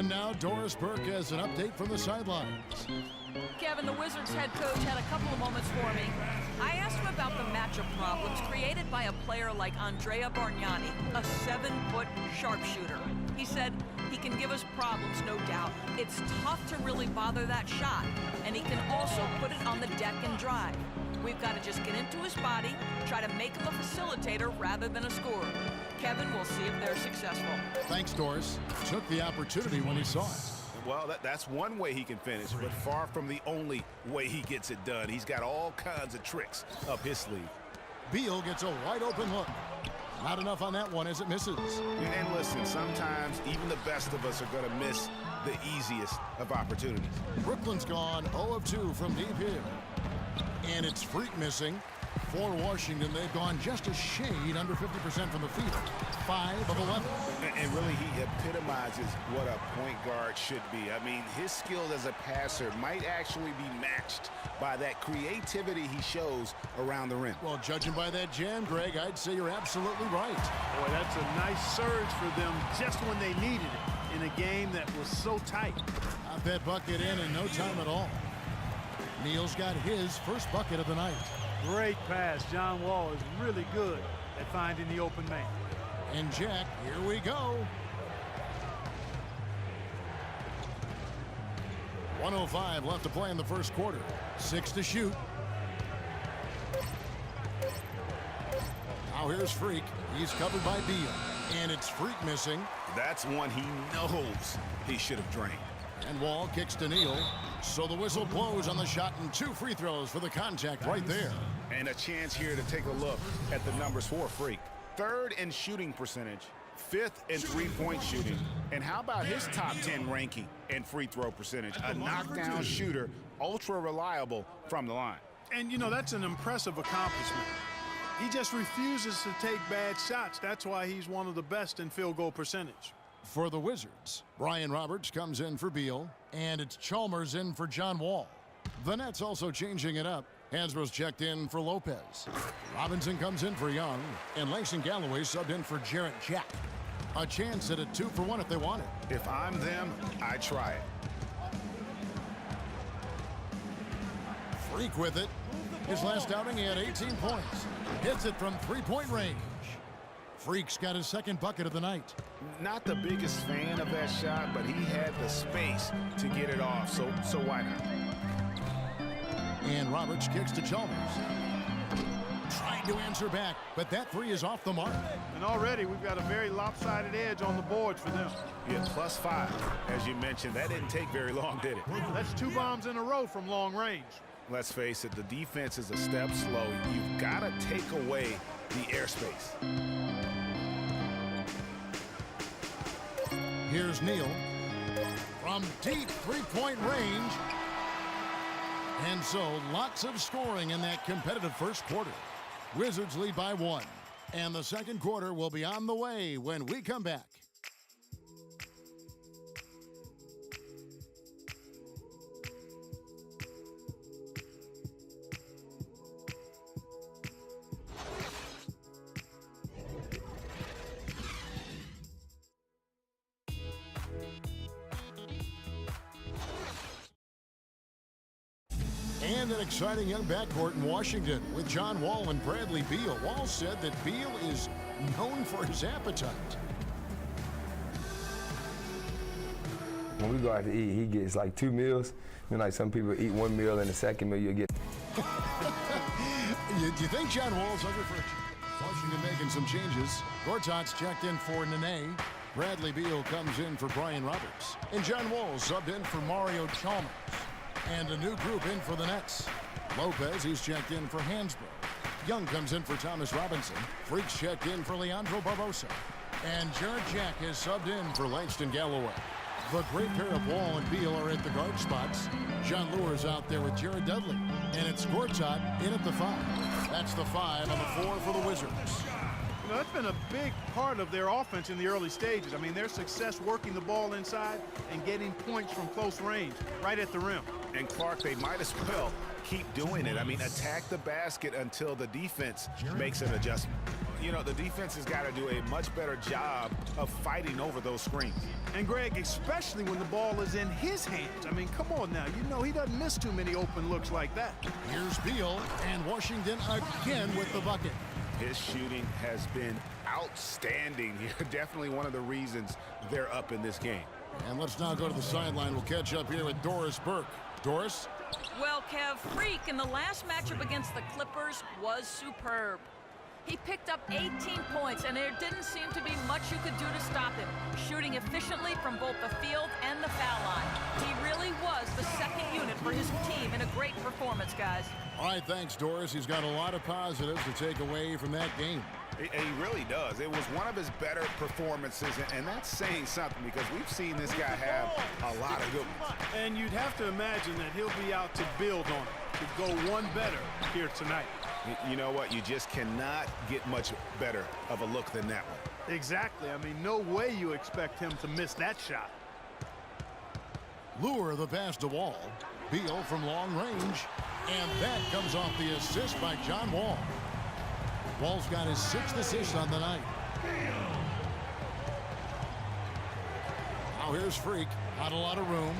And now Doris Burke has an update from the sidelines. Kevin, the Wizards head coach had a couple of moments for me. I asked him about the matchup problems created by a player like Andrea Bargnani, a 7-foot sharpshooter. He said he can give us problems, no doubt. It's tough to really bother that shot, and he can also put it on the deck and drive. We've got to just get into his body, try to make him a facilitator rather than a scorer. Kevin, we'll see if they're successful. Thanks, Doris. Took the opportunity when he saw it. Well, that's one way he can finish, but far from the only way he gets it done. He's got all kinds of tricks up his sleeve. Beal gets a wide-open look. Not enough on that one as it misses. And listen, sometimes even the best of us are going to miss the easiest of opportunities. Brooklyn's gone 0 of 2 from deep here. And it's Freak missing. For Washington, they've gone just a shade under 50% from the field. 5 of 11. And really, he epitomizes what a point guard should be. I mean, his skills as a passer might actually be matched by that creativity he shows around the rim. Well, judging by that jam, Greg, I'd say you're absolutely right. Boy, that's a nice surge for them just when they needed it in a game that was so tight. Got that bucket in no time at all. Neal's got his first bucket of the night. Great pass. John Wall is really good at finding the open man. And Jack, here we go. 1:05 left to play in the first quarter. 6 to shoot. Now here's Freak. He's covered by Beal. And it's Freak missing. That's one he knows he should have drained. And Wall kicks to Neal. So the whistle blows on the shot and 2 free throws for the contact right there. And a chance here to take a look at the numbers for Freak. 3rd in shooting percentage, 5th in three-point shooting. And how about his top 10 ranking in free throw percentage? A knockdown shooter, ultra reliable from the line. And, you know, that's an impressive accomplishment. He just refuses to take bad shots. That's why he's one of the best in field goal percentage. For the Wizards, Brian Roberts comes in for Beal, and it's Chalmers in for John Wall. The Nets also changing it up. Hansbrough's checked in for Lopez. Robinson comes in for Young, and Langston Galloway subbed in for Jarrett Jack. A chance at a 2-for-1 if they want it. If I'm them, I try it. Freak with it. His last outing, he had 18 points. Hits it from three-point range. Freak's got his second bucket of the night. Not the biggest fan of that shot, but he had the space to get it off, so why not? And Roberts kicks to Chalmers. Trying to answer back, but that 3 is off the mark. And already we've got a very lopsided edge on the board for them. Yeah, +5, as you mentioned. That didn't take very long, did it? That's 2 bombs in a row from long range. Let's face it, the defense is a step slow. You've got to take away the airspace. Here's Neal from deep three-point range. And so lots of scoring in that competitive first quarter. Wizards lead by 1. And the second quarter will be on the way when we come back. And an exciting young backcourt in Washington with John Wall and Bradley Beal. Wall said that Beal is known for his appetite. When we go out to eat, he gets like 2 meals. You know, like some people eat 1 meal and the second meal you'll get. Do you think John Wall's under for Washington making some changes? Gortat's checked in for Nene. Bradley Beal comes in for Brian Roberts. And John Wall subbed in for Mario Chalmers. And a new group in for the Nets. Lopez, he's checked in for Hansbrough. Young comes in for Thomas Robinson. Freak's checked in for Leandro Barbosa. And Jarrett Jack has subbed in for Langston Galloway. The great pair of Wall and Beal are at the guard spots. John Lure's out there with Jared Dudley. And it's Gortat in at the 5. That's the 5 on the 4 for the Wizards. You know, that's been a big part of their offense in the early stages. I mean, their success working the ball inside and getting points from close range, right at the rim. And Clark, they might as well keep doing it. I mean, attack the basket until the defense makes an adjustment. You know, the defense has got to do a much better job of fighting over those screens. And Greg, especially when the ball is in his hands. I mean, come on now. You know he doesn't miss too many open looks like that. Here's Beal, and Washington again with the bucket. His shooting has been outstanding here. Definitely one of the reasons they're up in this game. And let's now go to the sideline. We'll catch up here with Doris Burke. Doris? Well, Kev, Freak in the last matchup against the Clippers was superb. He picked up 18 points, and there didn't seem to be much you could do to stop him, shooting efficiently from both the field and the foul line. He really was the second unit for his team in a great performance, guys. All right, thanks, Doris. He's got a lot of positives to take away from that game. He really does. It was one of his better performances, and that's saying something because we've seen this guy have a lot of good ones. And you'd have to imagine that he'll be out to build on it, to go one better here tonight. You know what? You just cannot get much better of a look than that one. Exactly. I mean, no way you expect him to miss that shot. Lure the pass to Wall. Beal from long range. And that comes off the assist by John Wall. Wall's got his 6th assist on the night. Now here's Freak. Not a lot of room.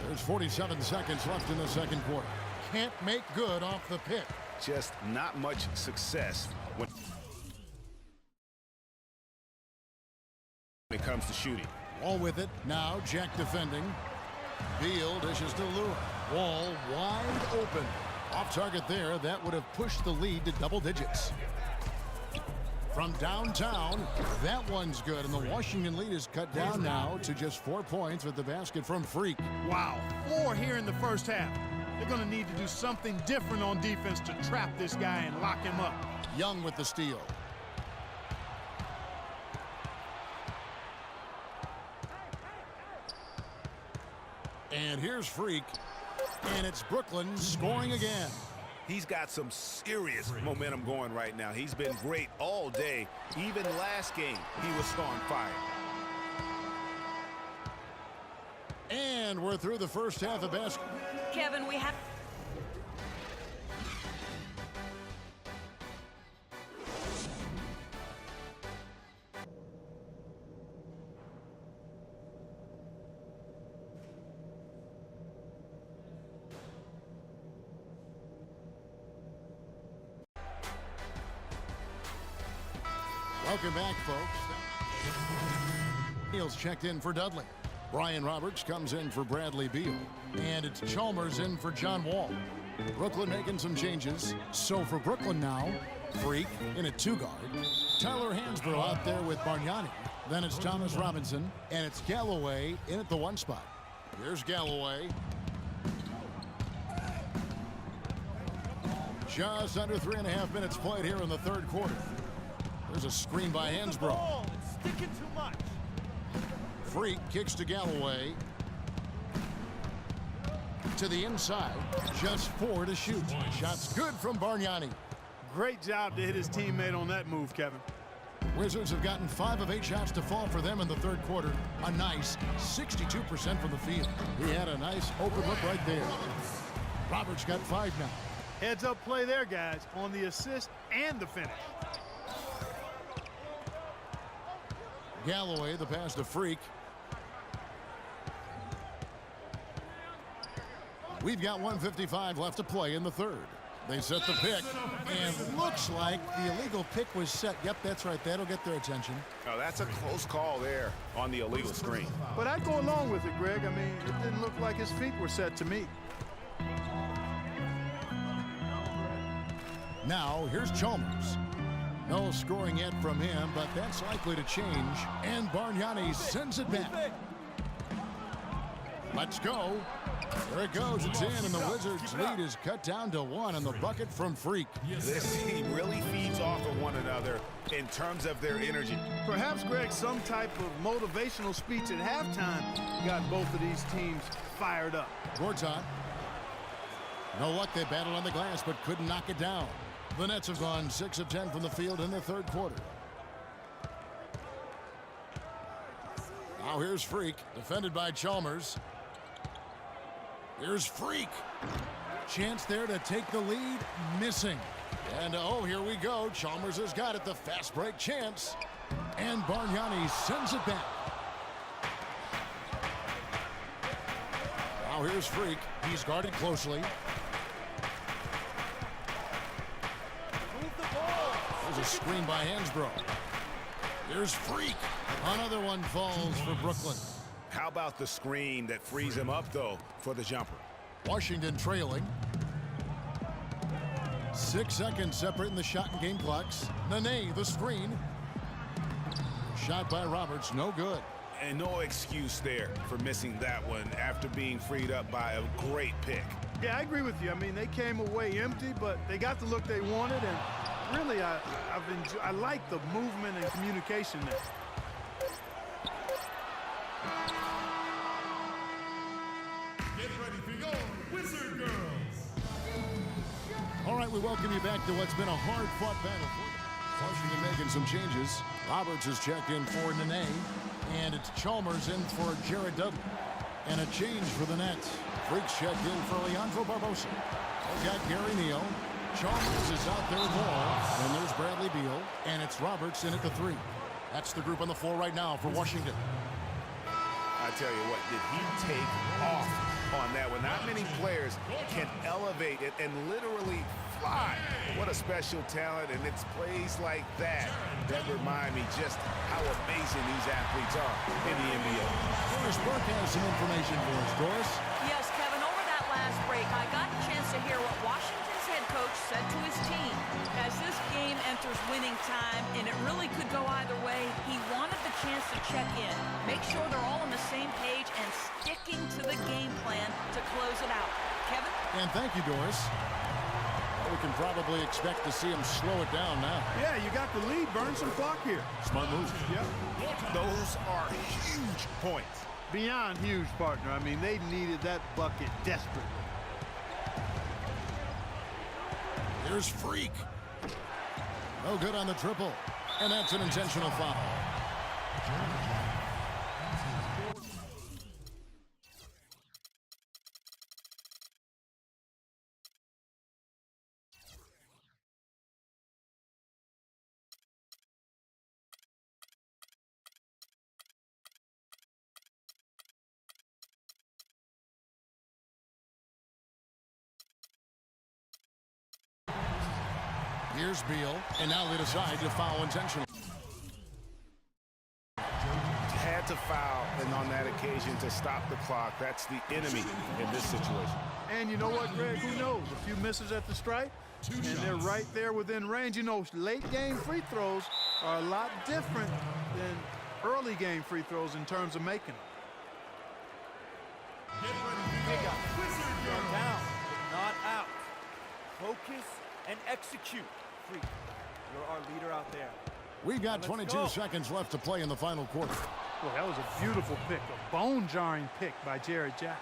There's 47 seconds left in the second quarter. Can't make good off the pick. Just not much success when it comes to shooting. Wall with it. Now Jack defending. Beal dishes to Lure. Wall wide open. Off target there. That would have pushed the lead to double digits. From downtown, that one's good, and the Washington lead is cut down now to just 4 points with the basket from Freak. Wow, 4 here in the first half. They're going to need to do something different on defense to trap this guy and lock him up. Young with the steal. And here's Freak, and it's Brooklyn scoring again. He's got some serious momentum going right now. He's been great all day. Even last game, he was on fire. And we're through the first half of basketball. Kevin, we have... Welcome back, folks. Neal's checked in for Dudley. Brian Roberts comes in for Bradley Beal. And it's Chalmers in for John Wall. Brooklyn making some changes. So for Brooklyn now, Freak in a 2-guard. Tyler Hansbrough out there with Bargnani. Then it's Thomas Robinson. And it's Galloway in at the 1 spot. Here's Galloway. Just under 3.5 minutes played here in the third quarter. There's a screen by Hansbrough. It's sticking too much. Freak kicks to Galloway. To the inside. Just 4 to shoot. Shots good from Bargnani. Great job to hit his teammate on that move, Kevin. Wizards have gotten 5 of 8 shots to fall for them in the third quarter. A nice 62% from the field. He had a nice open look right there. Roberts got 5 now. Heads up play there, guys, on the assist and the finish. Galloway, the pass to Freak. We've got 1:55 left to play in the third. They set the pick, and looks like the illegal pick was set. Yep, that's right. That'll get their attention. Oh, that's a close call there on the illegal screen. But I'd go along with it, Greg. I mean, it didn't look like his feet were set to me. Now, here's Chalmers. No scoring yet from him, but that's likely to change. And Bargnani sends it back. Let's go. There it goes. It's in, and the Wizards' lead is cut down to 1 on the bucket from Freak. This team really feeds off of one another in terms of their energy. Perhaps, Greg, some type of motivational speech at halftime got both of these teams fired up. Gortat. No luck. They battled on the glass, but couldn't knock it down. The Nets have gone 6 of 10 from the field in the third quarter. Now here's Freak, defended by Chalmers. Here's Freak. Chance there to take the lead. Missing. And oh, here we go. Chalmers has got it. The fast break chance. And Bargnani sends it back. Now here's Freak. He's guarded closely. There's a screen by Hansbrough. Here's Freak. Another one falls for Brooklyn. How about the screen that frees him up, though, for the jumper? Washington trailing. 6 seconds separating the shot and game clocks. Nene, the screen. Shot by Roberts, no good. And no excuse there for missing that one after being freed up by a great pick. Yeah, I agree with you. I mean, they came away empty, but they got the look they wanted, and really, I like the movement and communication there. Get ready for your Wizard Girls. All right, we welcome you back to what's been a hard-fought battle. Washington making some changes. Roberts is checked in for Nene, and it's Chalmers in for Jared Dudley. And a change for the Nets. Freaks checked in for Leandro Barbosa. They got Gary Neal. Chalmers is out there more. And there's Bradley Beal. And it's Roberts in at the 3. That's the group on the floor right now for Washington. I tell you what, did he take off on that one? Not many players can elevate it and literally fly. What a special talent, and it's plays like that that remind me just how amazing these athletes are in the NBA. Doris Burke has some information for us. Doris? Yes, Kevin, over that last break, I got a chance to hear what Washington's head coach said to his team. As this game enters winning time, and it really could go either way, he wanted the chance to check in, make sure they're all on the same page and sticking to the game plan to close it out. Kevin? And thank you, Doris. We can probably expect to see him slow it down now. Yeah, you got the lead. Burn some clock here. Smart move. Yep. Those are huge points. Beyond huge, partner. I mean, they needed that bucket desperately. Here's Freak. No good on the triple. And that's an intentional foul. Here's Beal, and now they decide to foul intentionally. Had to foul, and on that occasion to stop the clock. That's the enemy in this situation. And you know what, Greg? Who knows? A few misses at the stripe, and they're right there within range. You know, late game free throws are a lot different than early game free throws in terms of making them. Get ready for your Wizard Girls. Down, but not out. Focus and execute. Freak, you're our leader out there. We've got 22 seconds left to play in the final quarter. Well, that was a beautiful pick, a bone-jarring pick by Jared Jack.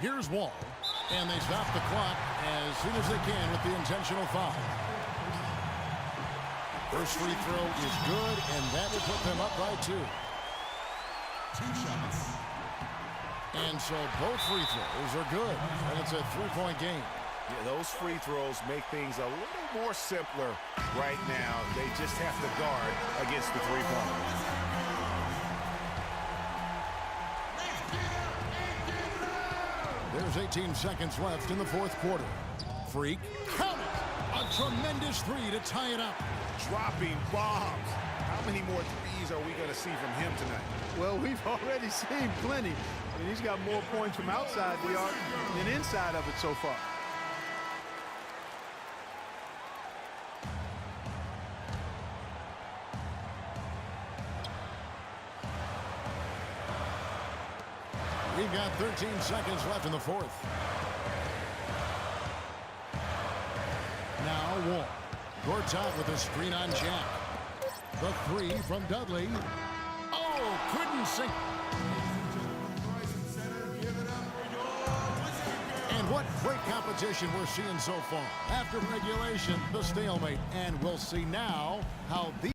Here's Wall, and they stop the clock as soon as they can with the intentional foul. First free throw is good, and that will put them up by 2. 2 shots. And so both free throws are good, and it's a 3-point game. Yeah, those free throws make things a little more simpler right now. They just have to guard against the three-pointers. There's 18 seconds left in the fourth quarter. Freak, count it! A tremendous 3 to tie it up. Dropping bombs. How many more threes are we going to see from him tonight? Well, we've already seen plenty. I mean, he's got more points from outside the arc than inside of it so far. We've got 13 seconds left in the fourth. Now Wall. Gortat with a screen on Jack. The 3 from Dudley. Oh, couldn't sink. And what great competition we're seeing so far. After regulation, the stalemate. And we'll see now how these